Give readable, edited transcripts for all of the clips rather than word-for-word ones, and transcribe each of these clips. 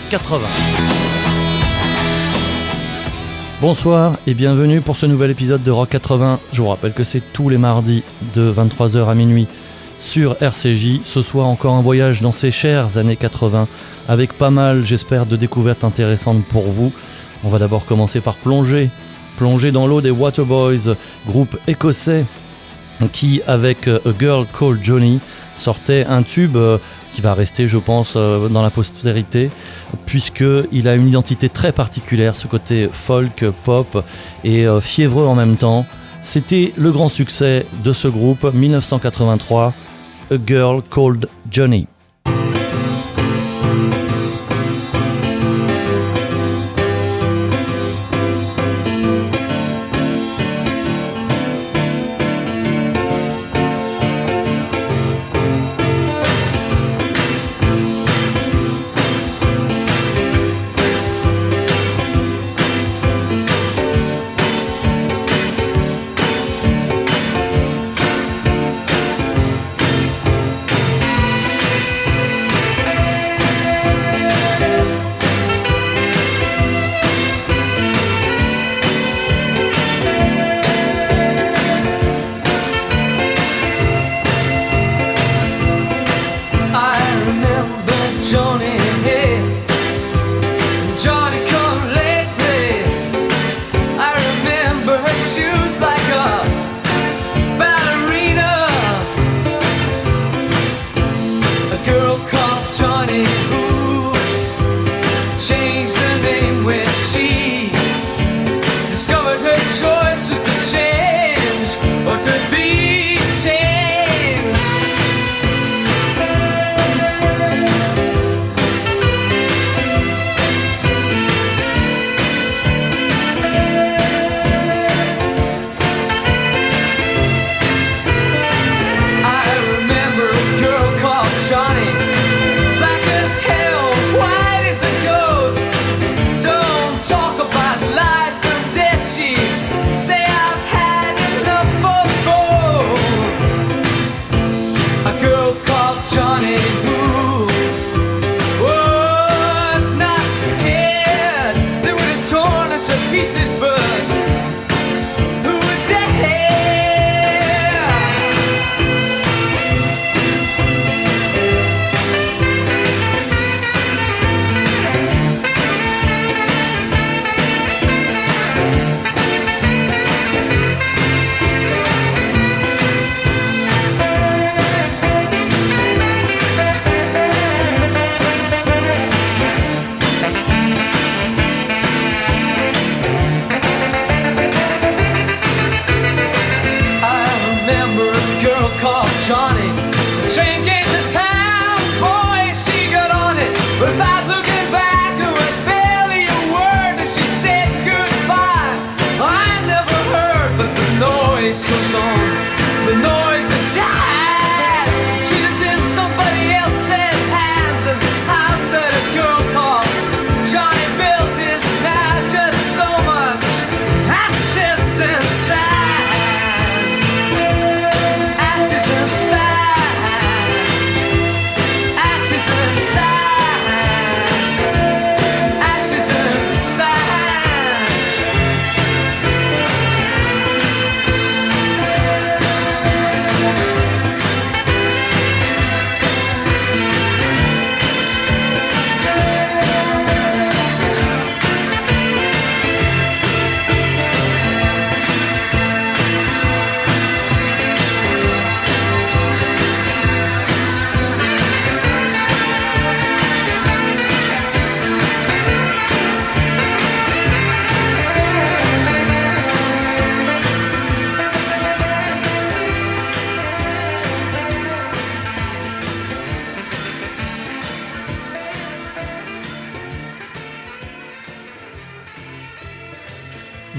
80. Bonsoir et bienvenue pour ce nouvel épisode de Rock 80. Je vous rappelle que c'est tous les mardis de 23h à minuit sur RCJ. Ce soir encore un voyage dans ces chères années 80 avec pas mal, j'espère, de découvertes intéressantes pour vous. On va d'abord commencer par plonger dans l'eau des Waterboys, groupe écossais qui, avec A Girl Called Johnny, sortait un tube qui va rester, je pense, dans la postérité, puisqu'il a une identité très particulière, ce côté folk, pop et fiévreux en même temps. C'était le grand succès de ce groupe, 1983, A Girl Called Johnny.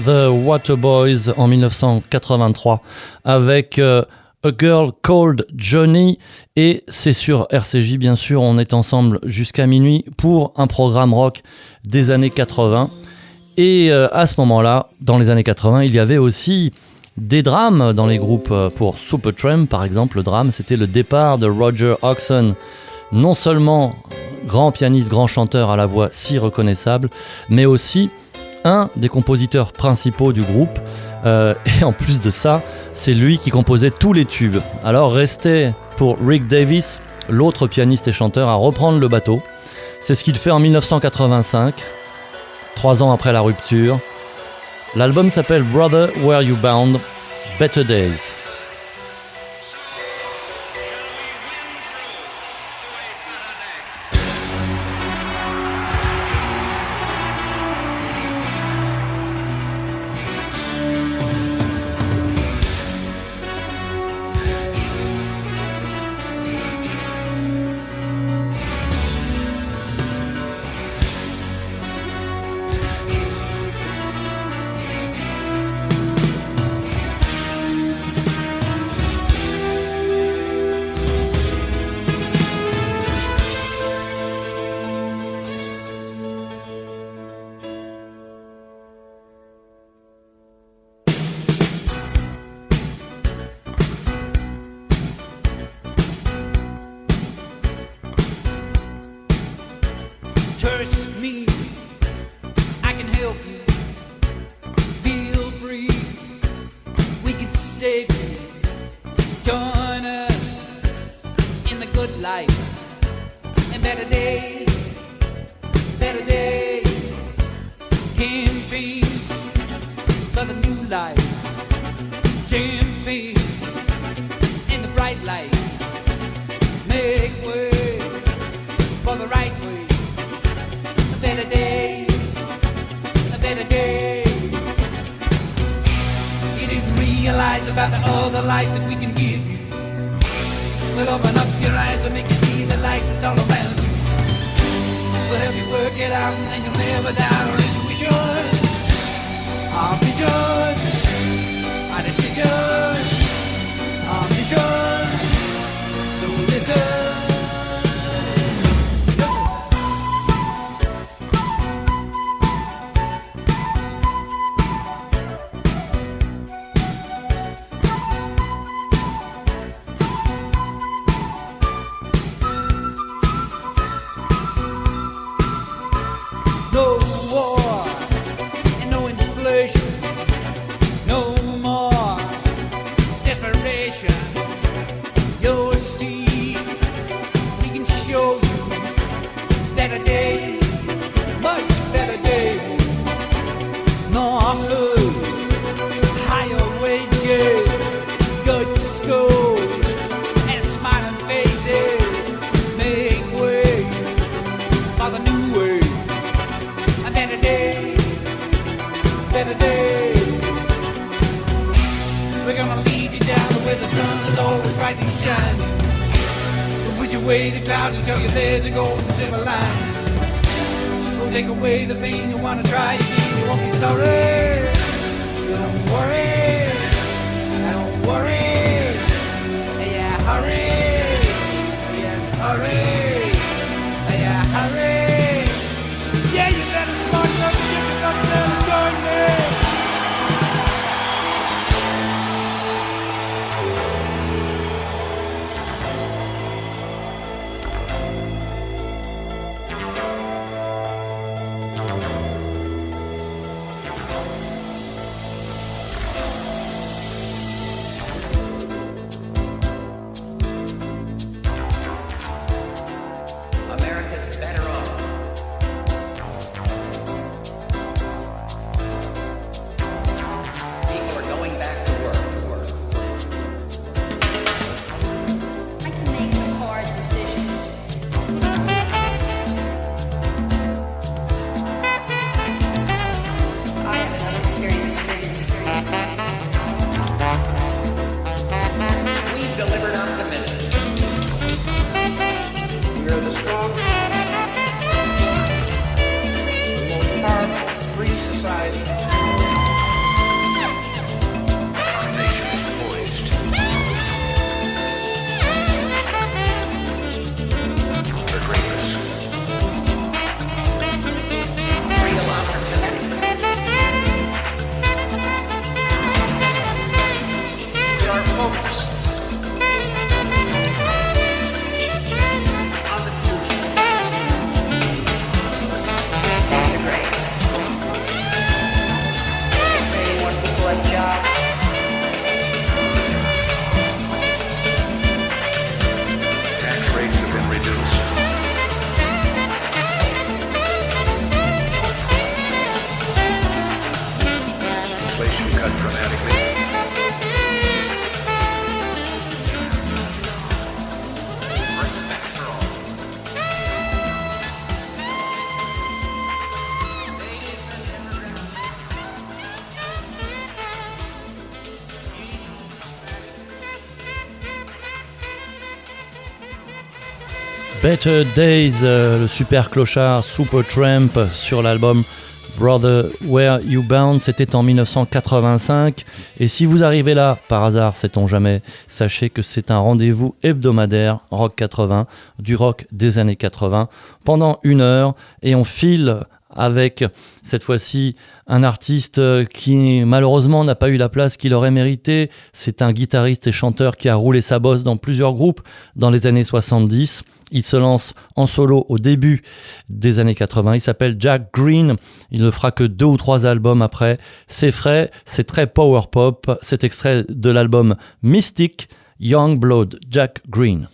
The Waterboys en 1983 avec A Girl Called Johnny, et c'est sur RCJ bien sûr, on est ensemble jusqu'à minuit pour un programme rock des années 80. Et à ce moment-là, dans les années 80, il y avait aussi des drames dans les groupes. Pour Supertramp par exemple, le drame c'était le départ de Roger Hodgson, non seulement grand pianiste, grand chanteur à la voix si reconnaissable, mais aussi un des compositeurs principaux du groupe. Et en plus de ça, c'est lui qui composait tous les tubes. Alors restait pour Rick Davies, l'autre pianiste et chanteur, à reprendre le bateau. C'est ce qu'il fait en 1985, 3 ans après la rupture. L'album s'appelle Brother Where You Bound, Better Days. Trust me, I can help you. Feel free, we can stay free. Join us in the good life and better days, better days. Campaign for the new life, champagne in the bright lights. Make way for the right way. Better days, better days. You didn't realize about the other life that we can give you. We'll open up your eyes and make you see the light that's all around you. We'll help you work it out and you'll never doubt our intuitions, our vision, our decision, our mission. So listen. No war and no inflation, no more desperation. You'll see, we can show you better days, much better days. No blue, higher wages, good schools, and smiling faces. Make way for the new way. Better days, better days. We're gonna lead you down to where the sun is always brightly shining. We'll push away the clouds and tell you there's a golden silver lining. We'll take away the pain, you wanna try again, you won't be sorry. Don't worry, don't worry. Yeah, hurry, yes, hurry, yeah, hurry. Yeah, you better smarten up and get your fucking out and join me. Better Days, le super clochard Supertramp sur l'album Brother Where You Bound, c'était en 1985. Et si vous arrivez là, par hasard, sait-on jamais, sachez que c'est un rendez-vous hebdomadaire Rock 80, du rock des années 80, pendant 1 heure, et on file avec cette fois-ci un artiste qui malheureusement n'a pas eu la place qu'il aurait mérité. C'est un guitariste et chanteur qui a roulé sa bosse dans plusieurs groupes dans les années 70. Il se lance en solo au début des années 80. Il s'appelle Jack Green. Il ne fera que 2 ou 3 albums après. C'est frais, c'est très power pop. C'est extrait de l'album Mystic, Young Blood, Jack Green.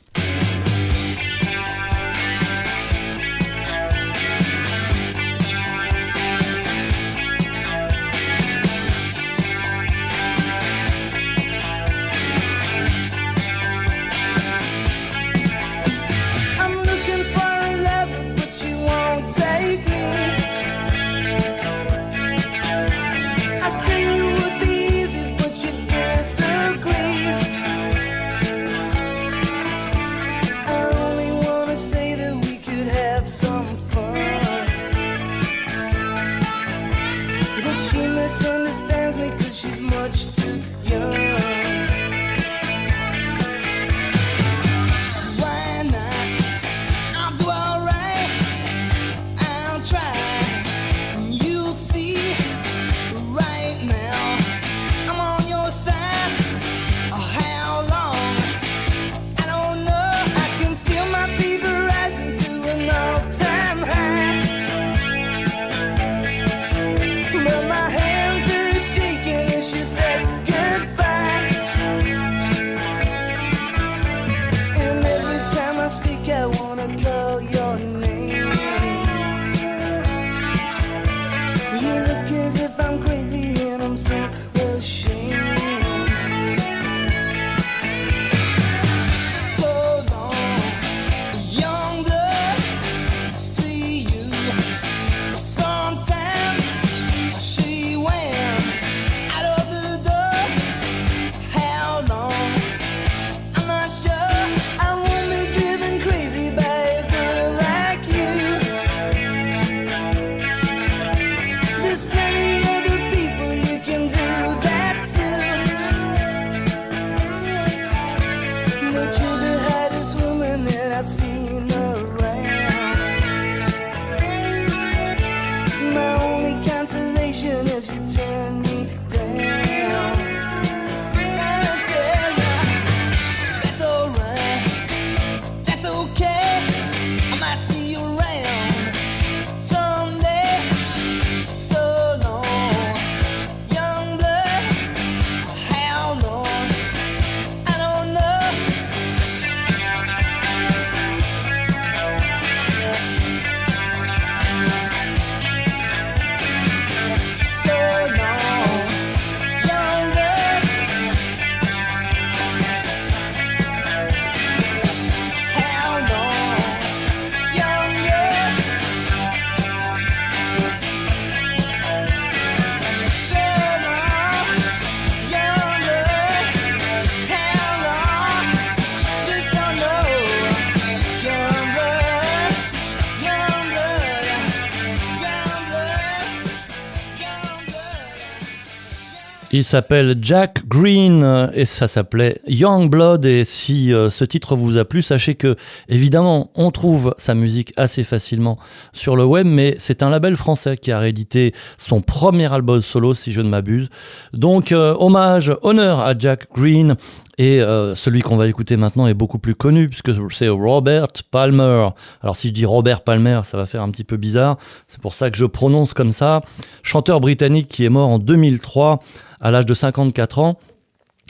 Il s'appelle Jack Green et ça s'appelait Young Blood. Et si ce titre vous a plu, sachez que évidemment on trouve sa musique assez facilement sur le web, mais c'est un label français qui a réédité son premier album solo, si je ne m'abuse. Donc honneur à Jack Green. Et celui qu'on va écouter maintenant est beaucoup plus connu puisque c'est Robert Palmer. Alors si je dis Robert Palmer, ça va faire un petit peu bizarre. C'est pour ça que je prononce comme ça. Chanteur britannique qui est mort en 2003 à l'âge de 54 ans.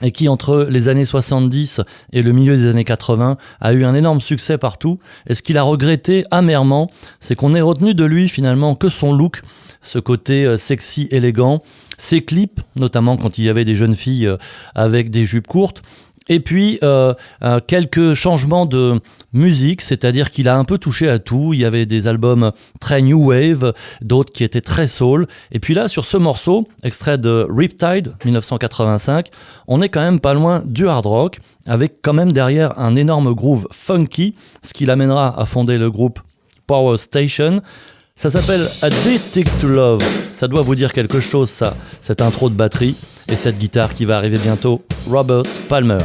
et qui entre les années 70 et le milieu des années 80 a eu un énorme succès partout. Et ce qu'il a regretté amèrement, c'est qu'on ait retenu de lui finalement que son look, ce côté sexy, élégant, ses clips, notamment quand il y avait des jeunes filles avec des jupes courtes, et puis quelques changements de musique, c'est-à-dire qu'il a un peu touché à tout. Il y avait des albums très new wave, d'autres qui étaient très soul. Et puis là, sur ce morceau, extrait de Riptide 1985, on est quand même pas loin du hard rock, avec quand même derrière un énorme groove funky, ce qui l'amènera à fonder le groupe Power Station. Ça s'appelle Addicted to Love. Ça doit vous dire quelque chose, ça, cette intro de batterie et cette guitare qui va arriver bientôt. Robert Palmer.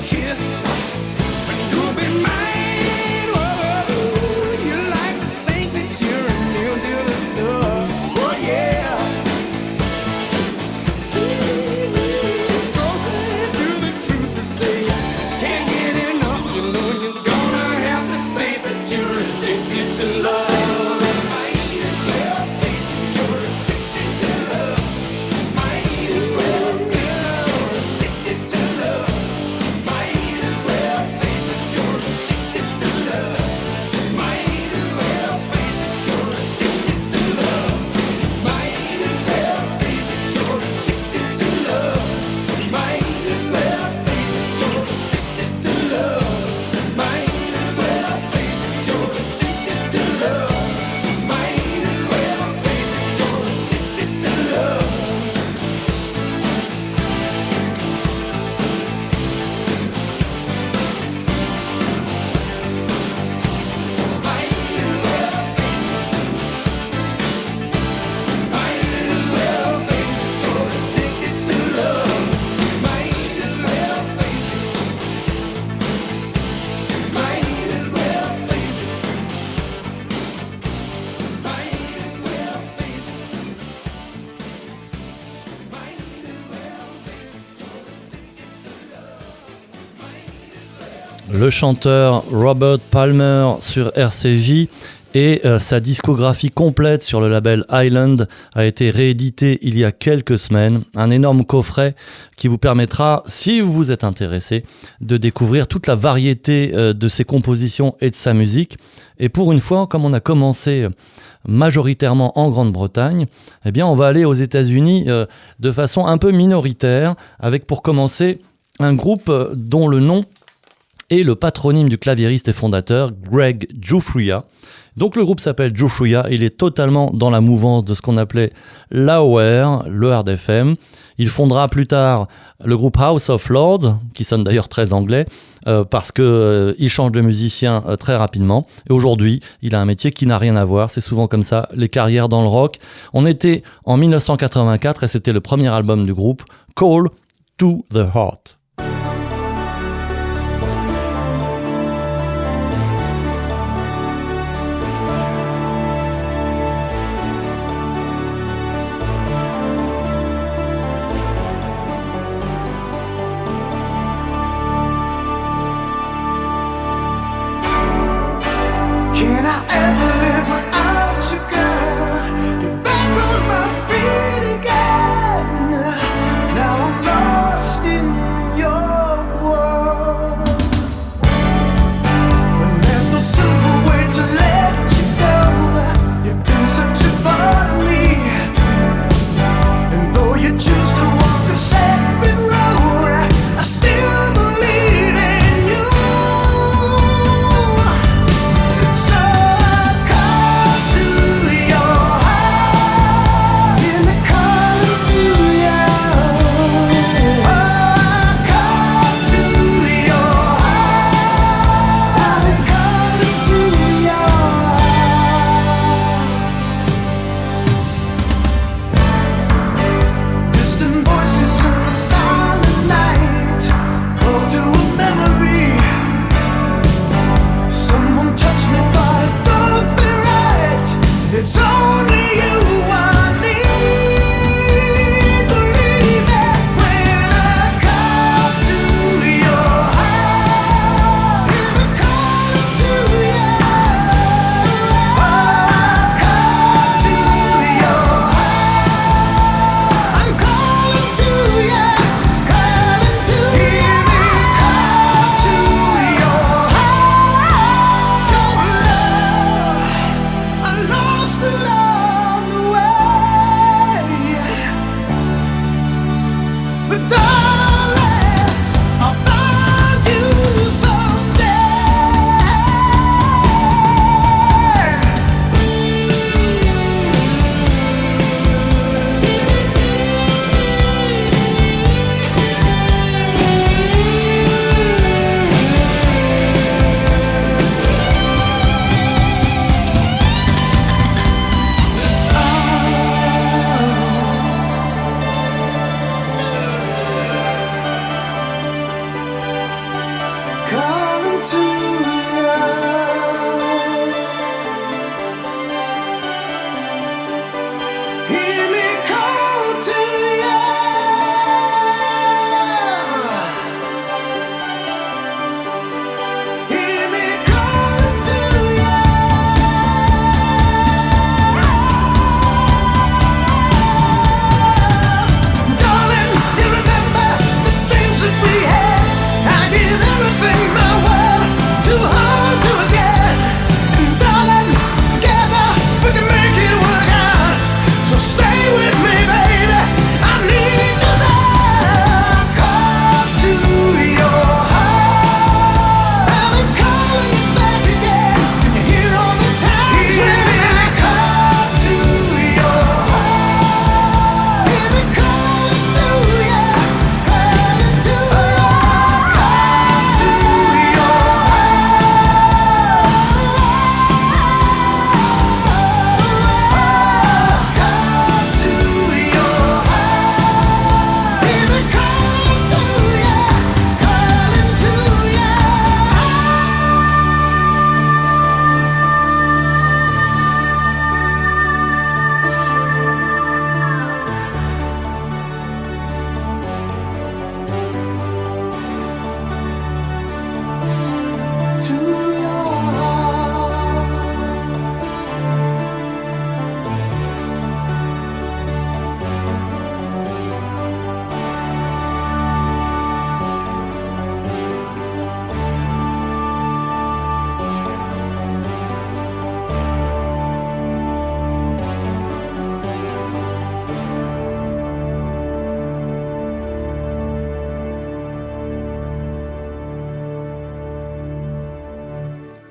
Kiss, and you'll be mine. le chanteur Robert Palmer sur RCJ et sa discographie complète sur le label Island a été rééditée il y a quelques semaines. Un énorme coffret qui vous permettra, si vous êtes intéressé, de découvrir toute la variété de ses compositions et de sa musique. Et pour une fois, comme on a commencé majoritairement en Grande-Bretagne, eh bien on va aller aux États-Unis de façon un peu minoritaire, avec pour commencer un groupe dont le nom est le patronyme du claviériste et fondateur Greg Giuffria. Donc le groupe s'appelle Giuffria, il est totalement dans la mouvance de ce qu'on appelait l'AOR, le Hard FM. Il fondera plus tard le groupe House of Lords, qui sonne d'ailleurs très anglais, parce qu'il change de musicien très rapidement. Et aujourd'hui, il a un métier qui n'a rien à voir, c'est souvent comme ça, les carrières dans le rock. On était en 1984 et c'était le premier album du groupe, Call to the Heart. Can I ever live without you, girl? Get back on my feet again. Now I'm lost in your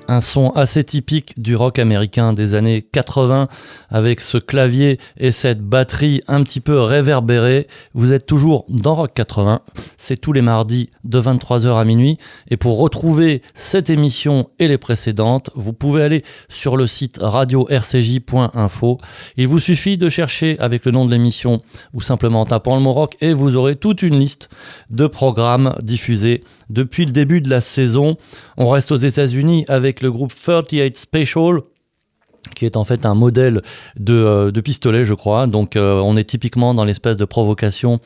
Un son assez typique du rock américain des années 80 avec ce clavier et cette batterie un petit peu réverbérée. Vous êtes toujours dans Rock 80, c'est tous les mardis de 23h à minuit et pour retrouver cette émission et les précédentes, vous pouvez aller sur le site radio-rcj.info. Il vous suffit de chercher avec le nom de l'émission ou simplement en tapant le mot rock et vous aurez toute une liste de programmes diffusés depuis le début de la saison. On reste aux États-Unis avec le groupe 38 Special, qui est en fait un modèle de pistolet, je crois. Donc on est typiquement dans l'espèce de provocation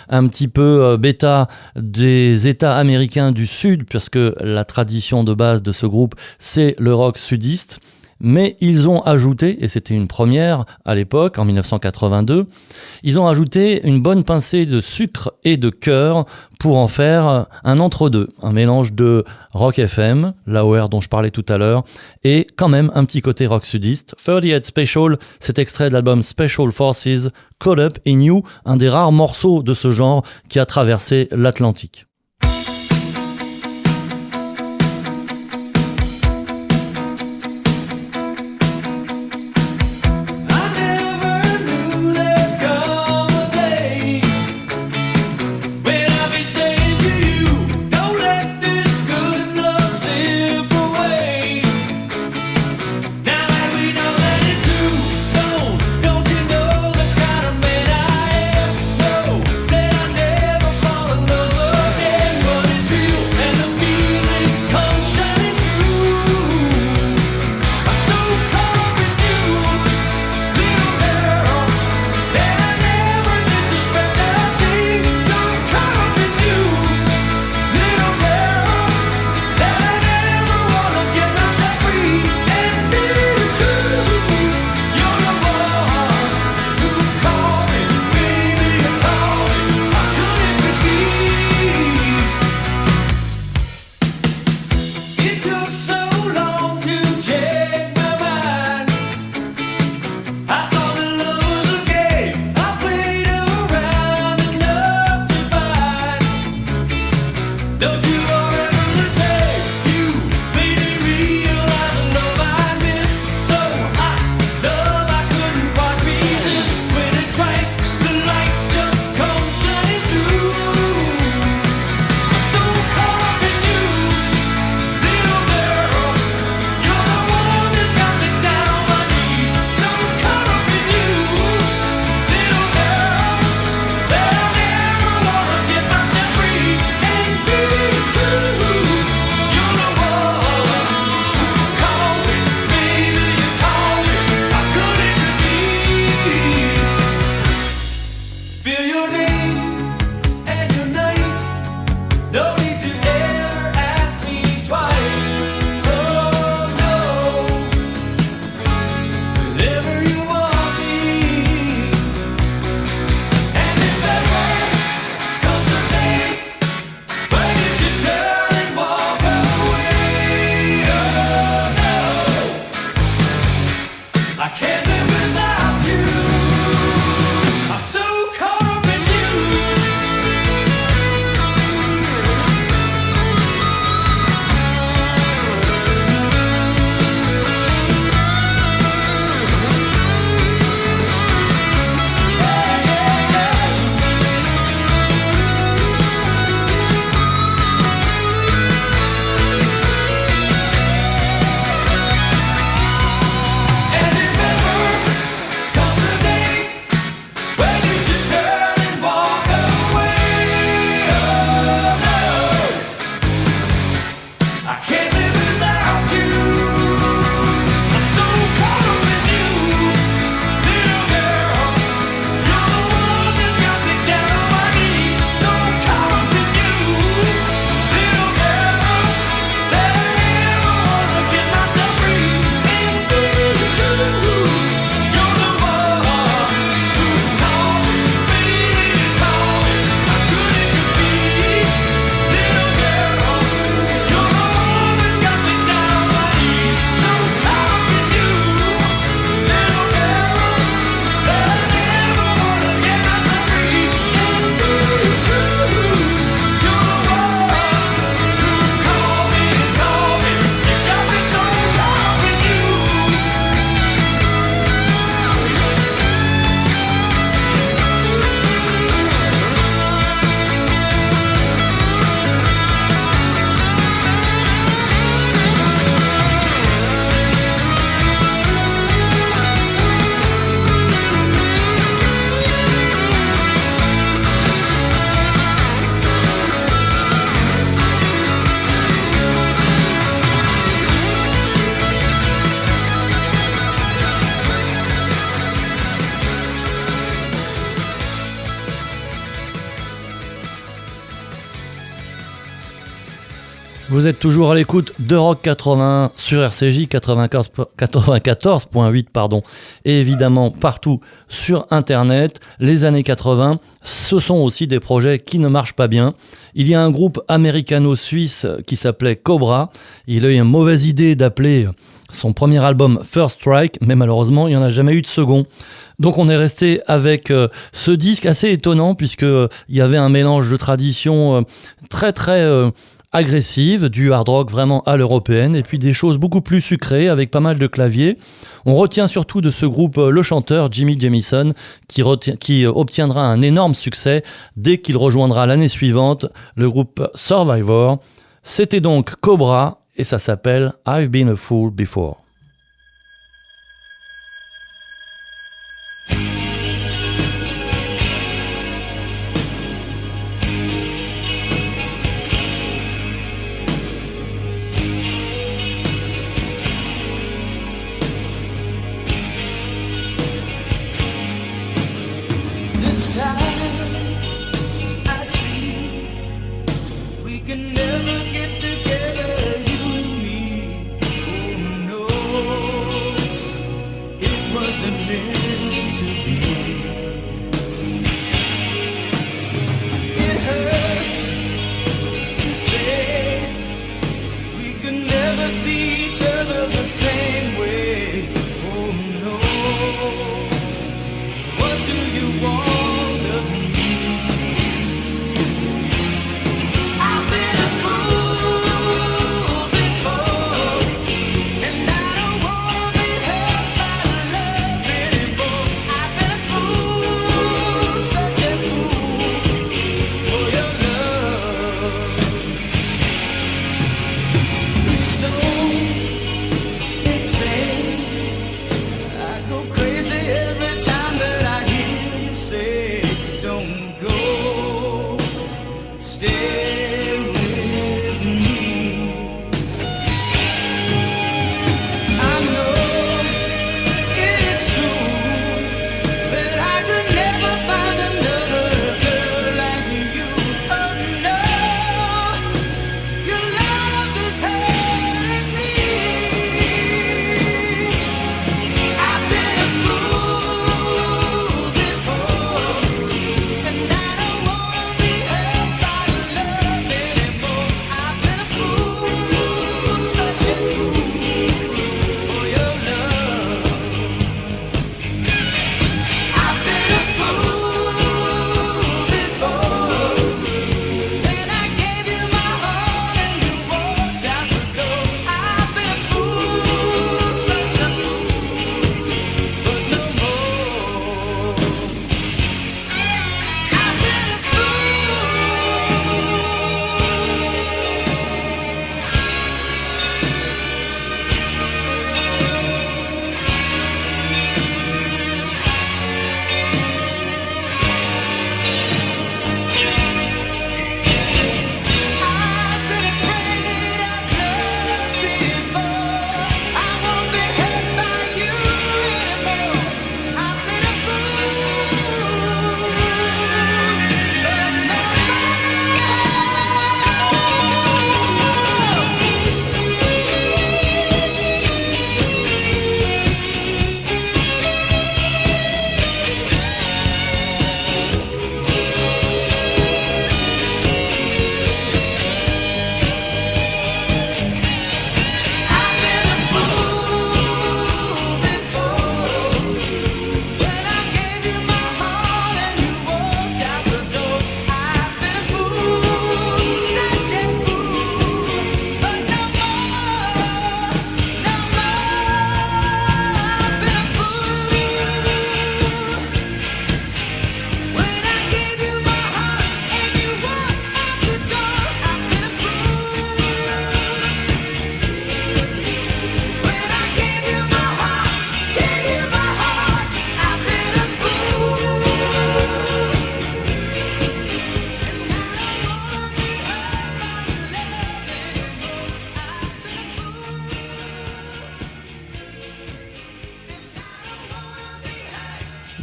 un petit peu bêta des États américains du Sud, puisque la tradition de base de ce groupe, c'est le rock sudiste. Mais ils ont ajouté, et c'était une première à l'époque, en 1982, ils ont ajouté une bonne pincée de sucre et de cœur pour en faire un entre-deux, un mélange de rock FM, l'AOR dont je parlais tout à l'heure, et quand même un petit côté rock sudiste. 38 Special, c'est extrait de l'album Special Forces, Caught Up in You, un des rares morceaux de ce genre qui a traversé l'Atlantique. Never fall in love again. Vous êtes toujours à l'écoute de Rock 80 sur RCJ 94.8 pardon, et évidemment partout sur Internet. Les années 80, ce sont aussi des projets qui ne marchent pas bien. Il y a un groupe américano-suisse qui s'appelait Cobra. Il a eu une mauvaise idée d'appeler son premier album First Strike, mais malheureusement, il n'y en a jamais eu de second. Donc on est resté avec ce disque assez étonnant puisqu'il y avait un mélange de traditions très agressive, du hard rock vraiment à l'européenne, et puis des choses beaucoup plus sucrées avec pas mal de claviers. On retient surtout de ce groupe le chanteur Jimmy Jamison qui obtiendra un énorme succès dès qu'il rejoindra l'année suivante le groupe Survivor. C'était donc Cobra et ça s'appelle I've Been a Fool Before.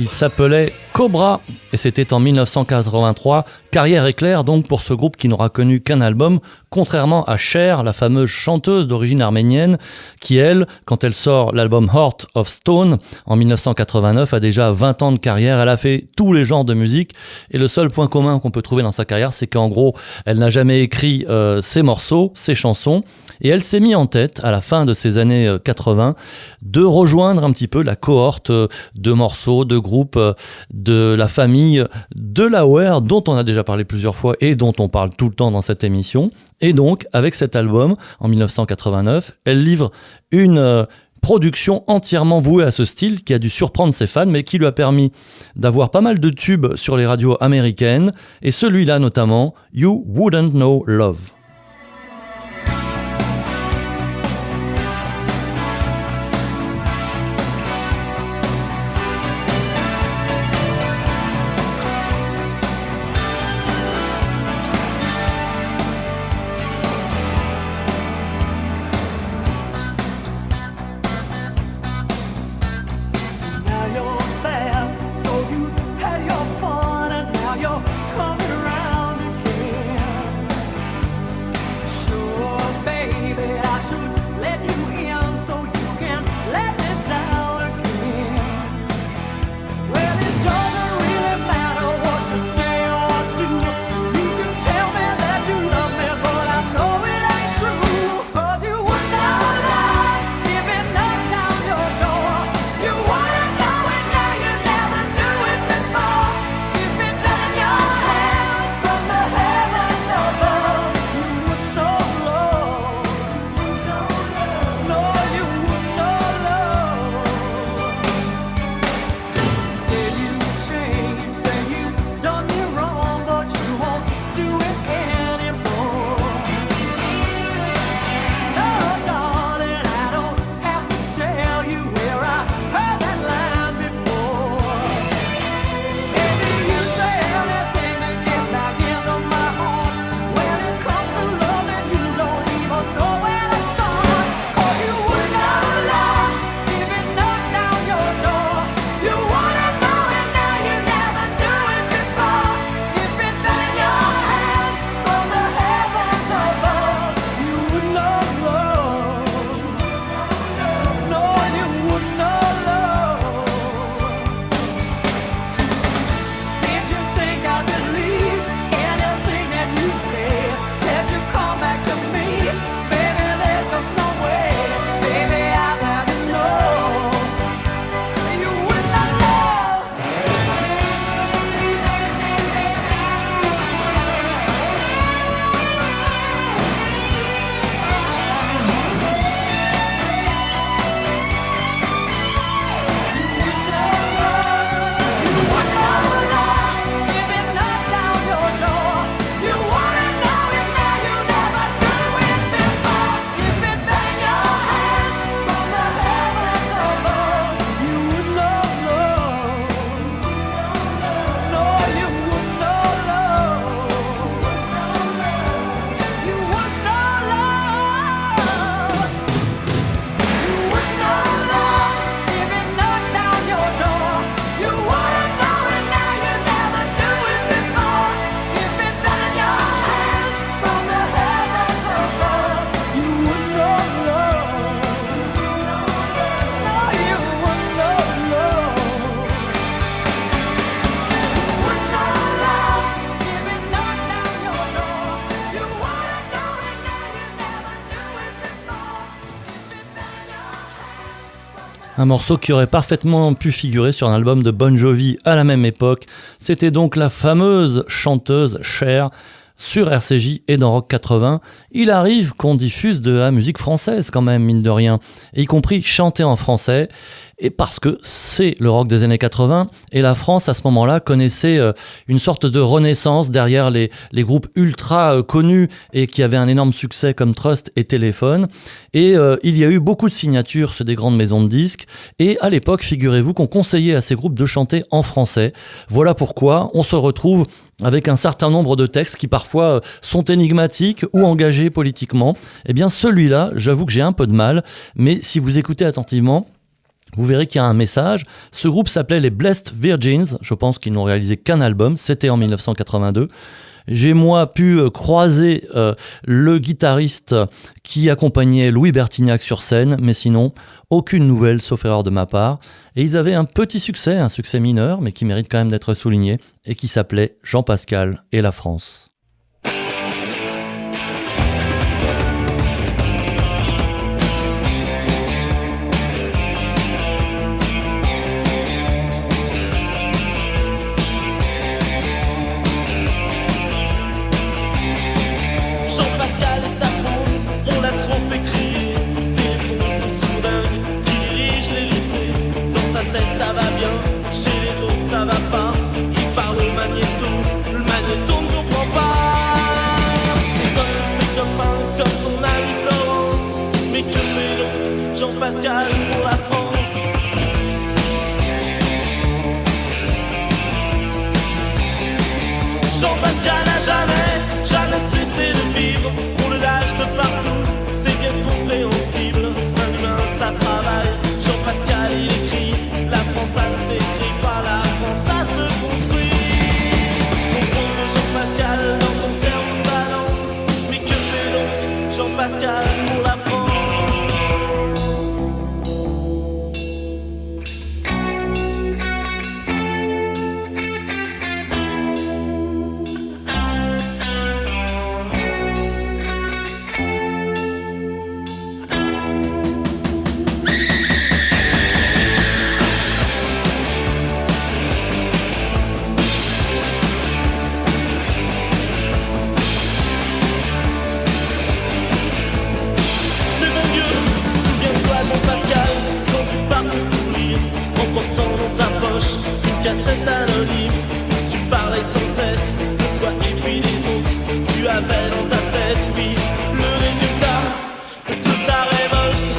Il s'appelait Cobra et c'était en 1983. Carrière éclair donc pour ce groupe qui n'aura connu qu'un album, contrairement à Cher, la fameuse chanteuse d'origine arménienne, qui elle, quand elle sort l'album Heart of Stone en 1989, a déjà 20 ans de carrière, elle a fait tous les genres de musique, et le seul point commun qu'on peut trouver dans sa carrière, c'est qu'en gros, elle n'a jamais écrit ses morceaux, ses chansons, et elle s'est mis en tête, à la fin de ces années 80, de rejoindre un petit peu la cohorte de morceaux, de groupes de la famille Delaware, dont on a déjà parlé plusieurs fois et dont on parle tout le temps dans cette émission. Et donc, avec cet album, en 1989, elle livre une production entièrement vouée à ce style qui a dû surprendre ses fans, mais qui lui a permis d'avoir pas mal de tubes sur les radios américaines, et celui-là notamment, You Wouldn't Know Love. Un morceau qui aurait parfaitement pu figurer sur un album de Bon Jovi à la même époque. C'était donc la fameuse chanteuse Cher sur RCJ et dans Rock 80. Il arrive qu'on diffuse de la musique française quand même, mine de rien, y compris chantée en français. Et parce que c'est le rock des années 80, et la France à ce moment-là connaissait une sorte de renaissance derrière les groupes ultra connus et qui avaient un énorme succès comme Trust et Téléphone. Et il y a eu beaucoup de signatures sur des grandes maisons de disques, et à l'époque, figurez-vous qu'on conseillait à ces groupes de chanter en français. Voilà pourquoi on se retrouve avec un certain nombre de textes qui parfois sont énigmatiques ou engagés politiquement. Eh bien celui-là, j'avoue que j'ai un peu de mal, mais si vous écoutez attentivement, vous verrez qu'il y a un message. Ce groupe s'appelait les Blessed Virgins. Je pense qu'ils n'ont réalisé qu'un album. C'était en 1982. J'ai moi pu croiser le guitariste qui accompagnait Louis Bertignac sur scène, mais sinon, aucune nouvelle, sauf erreur de ma part. Et ils avaient un petit succès, un succès mineur, mais qui mérite quand même d'être souligné, et qui s'appelait Jean Pascal et la France. Jean-Pascal est à fond, on l'a trop fait crier. Des réponses sourdingues qui dirigent les lycées. Dans sa tête ça va bien, chez les autres ça va pas. Il parle au magnéto, le magnéto ne comprend pas. C'est comme ses copains, comme son ami Florence. Mais que fait donc Jean-Pascal pour la France? Jean-Pascal n'a jamais cessé de vivre. On le lâche de partout, c'est bien compréhensible. Un humain ça travaille, Jean-Pascal il écrit. La France ça ne s'écrit pas, la France ça se construit. On trouve Jean-Pascal dans ton cerveau ça lance. Mais que fait donc Jean-Pascal pour la France? Jean-Pascal, quand tu partais pour lire, en portant dans ta poche une cassette anonyme, tu parlais sans cesse de toi et puis des autres. Tu avais dans ta tête, oui, le résultat de ta révolte.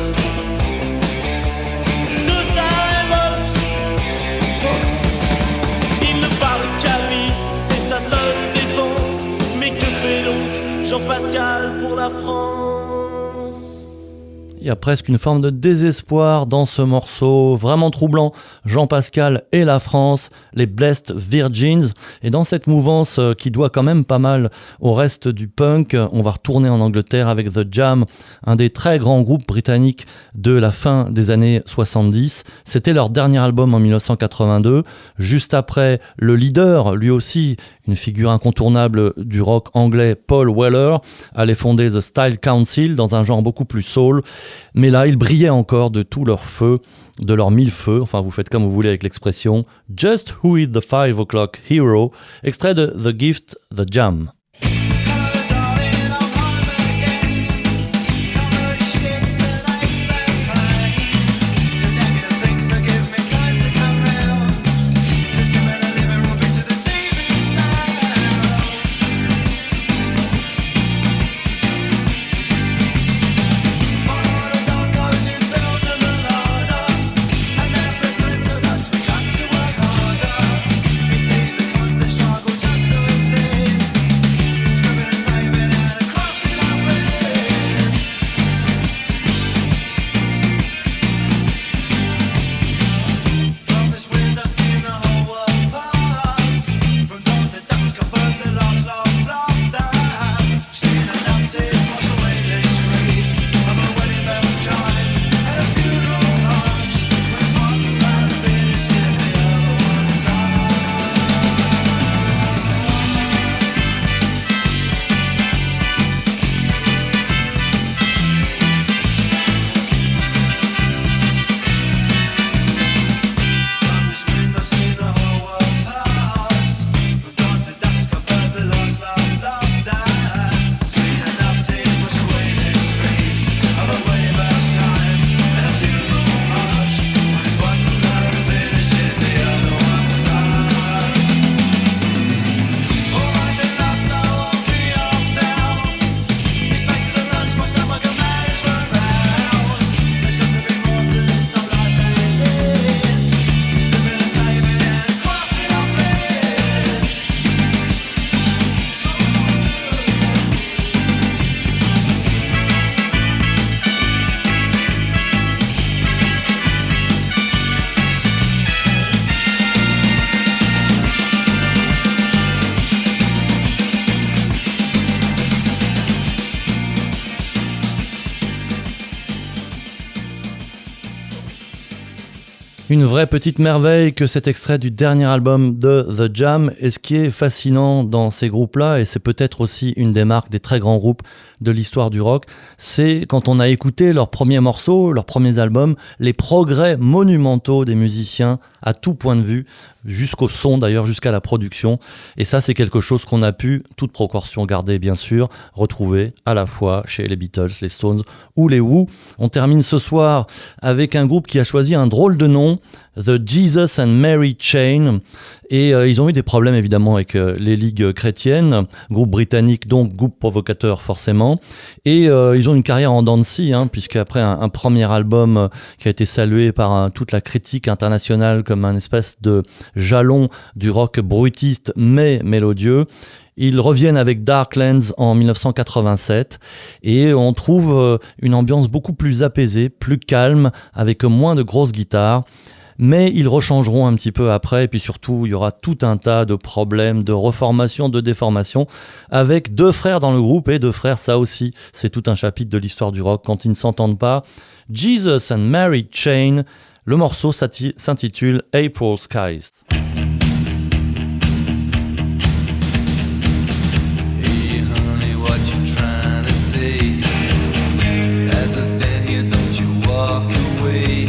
De ta révolte. Oh. Il ne parle qu'à lui, c'est sa seule défense. Mais que fait donc Jean-Pascal pour la France? Il y a presque une forme de désespoir dans ce morceau, vraiment troublant. Jean-Pascal et la France, les Blessed Virgins. Et dans cette mouvance qui doit quand même pas mal au reste du punk, on va retourner en Angleterre avec The Jam, un des très grands groupes britanniques de la fin des années 70. C'était leur dernier album en 1982. Juste après, le leader, lui aussi, une figure incontournable du rock anglais, Paul Weller, allait fonder The Style Council dans un genre beaucoup plus soul. Mais là, ils brillaient encore de tout leur feu, de leur mille feux, enfin vous faites comme vous voulez avec l'expression. Just Who is the 5 o'clock hero, extrait de The Gift, The Jam. Une vraie petite merveille que cet extrait du dernier album de The Jam. Et ce qui est fascinant dans ces groupes-là, et c'est peut-être aussi une des marques des très grands groupes de l'histoire du rock, c'est quand on a écouté leurs premiers morceaux, leurs premiers albums, les progrès monumentaux des musiciens à tout point de vue, jusqu'au son d'ailleurs, jusqu'à la production. Et ça, c'est quelque chose qu'on a pu, toute proportion gardée bien sûr, retrouver à la fois chez les Beatles, les Stones ou les Who. On termine ce soir avec un groupe qui a choisi un drôle de nom, The Jesus and Mary Chain, et ils ont eu des problèmes évidemment avec les ligues chrétiennes, groupe britannique donc groupe provocateur forcément, et ils ont une carrière en dents de scie, puisqu'après un premier album qui a été salué par toute la critique internationale comme un espèce de jalon du rock brutiste mais mélodieux, ils reviennent avec Darklands en 1987 et on trouve une ambiance beaucoup plus apaisée, plus calme, avec moins de grosses guitares. Mais ils rechangeront un petit peu après, et puis surtout, il y aura tout un tas de problèmes, de reformation, de déformation, avec deux frères dans le groupe, et deux frères, ça aussi, c'est tout un chapitre de l'histoire du rock, quand ils ne s'entendent pas. Jesus and Mary Chain, le morceau s'intitule April Skies. Hey honey, what you trying to say? As I stand here, don't you walk away.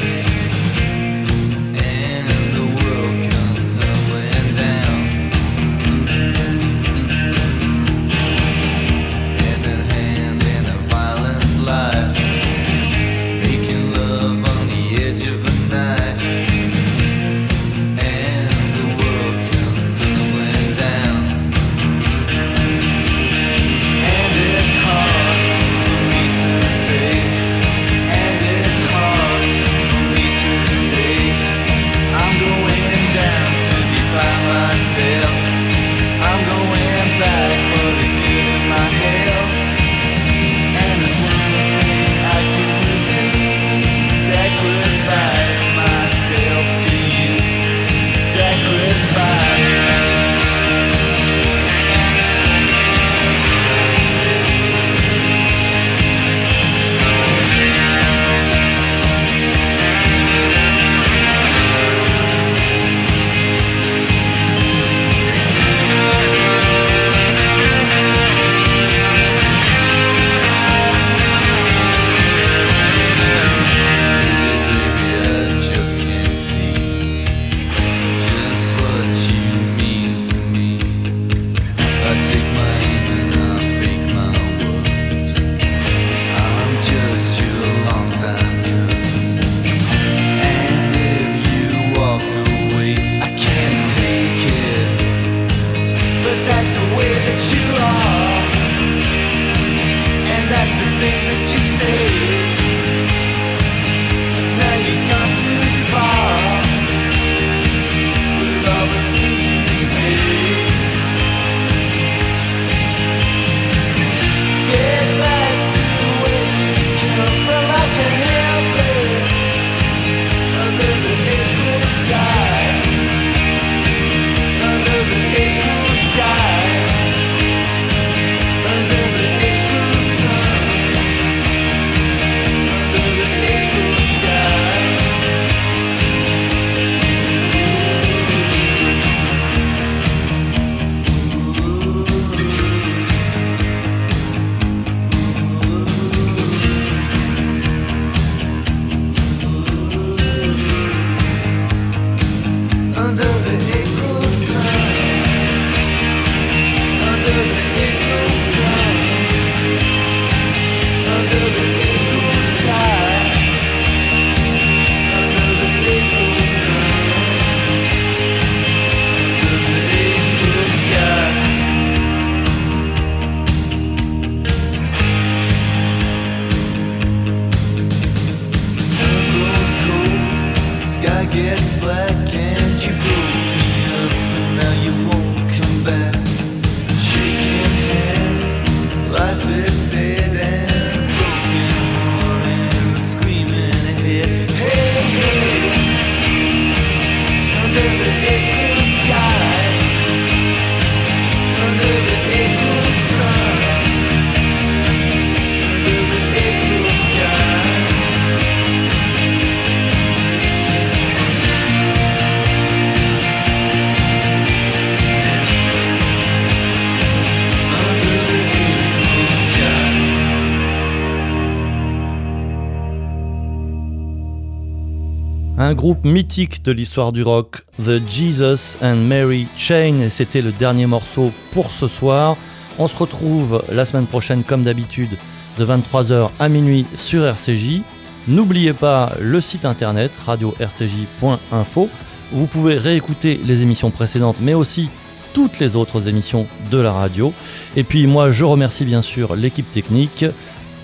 Un groupe mythique de l'histoire du rock, The Jesus and Mary Chain, et c'était le dernier morceau pour ce soir. On se retrouve la semaine prochaine comme d'habitude de 23h à minuit sur RCJ. N'oubliez pas le site internet radio-rcj.info. Vous pouvez réécouter les émissions précédentes mais aussi toutes les autres émissions de la radio. Et puis moi je remercie bien sûr l'équipe technique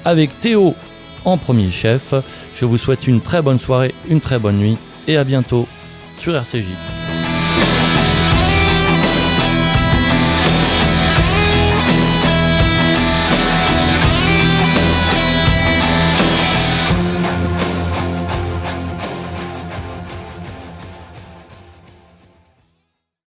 avec Théo en premier chef. Je vous souhaite une très bonne soirée, une très bonne nuit et à bientôt sur RCJ.